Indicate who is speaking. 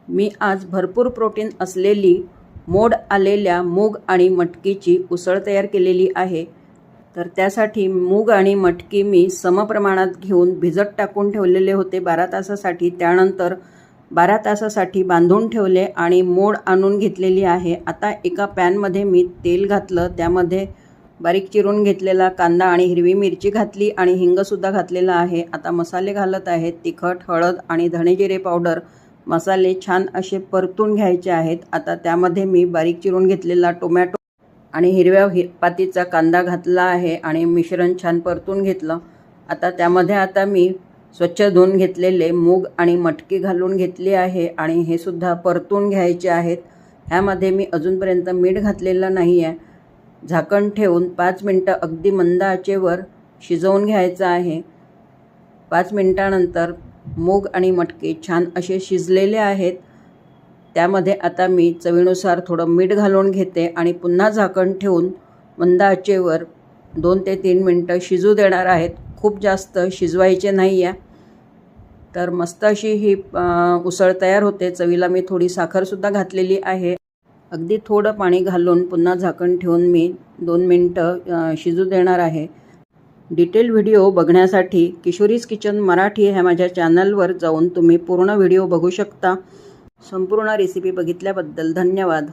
Speaker 1: मी आज भरपूर प्रोटीन असलेली मोड आलेल्या मूग आणि मटकीची उसळ तयार केलेली आहे। तर त्यासाठी मूग आणि मटकी मी समप्रमाणात घेऊन भिजत टाकून ठेवलेले होते 12 तासासाठी। त्यानंतर 12 तासासाठी बांधून ठेवले आणि मोड आणून घेतलेली आहे। आता एका पॅनमध्ये मी तेल घातलं, त्यामध्ये बारीक चिरून घेतलेला कांदा आणि हिरवी मिरची घातली आणि हिंगसुद्धा घातलेला आहे। आता मसाले घालत आहेत, तिखट, हळद आणि धणे जिरे पावडर। मसाले छान असे परतून घ्यायचे आहेत। आता त्यामध्ये मी बारीक चिरून घेतलेला टोमॅटो आणि हिरव्या पातीचा कांदा घातला आहे आणि मिश्रण छान परतून घेतलं। आता त्यामध्ये मी स्वच्छ धुवून घेतलेले मूग आणि मटकी घालून घेतली आहे आणि हे सुद्धा परतून घ्यायचे आहेत। ह्यामध्ये मी अजूनपर्यंत मीठ घातलेलं नाही आहे। झाकण ठेवून 5 मिनिटं अगदी मंद आचेवर शिजवून घ्यायचं आहे। 5 मिनिटानंतर मूग आणि मटकी छान असे शिजलेले आहेत। त्यामध्ये आता मी चवीनुसार थोडं मीठ घालून घेते आणि पुन्हा झाकण ठेवून मंद आचेवर 2 ते 3 मिनिटं शिजू देणार आहेत। खूप जास्त शिजवायचे नाही आहे। तर मस्त अशी ही उसळ तयार होते। चवीला मी थोडी साखरसुद्धा घातलेली आहे। अगदी थोडं पाणी घालून पुन्हा झाकण ठेवून मी 2 मिनिटं शिजू देणार आहे। डिटेल व्हिडिओ बघण्यासाठी किशोरीज किचन मराठी ह्या माझ्या चॅनलवर जाऊन तुम्ही पूर्ण व्हिडिओ बघू शकता। संपूर्ण रेसिपी बघितल्याबद्दल धन्यवाद।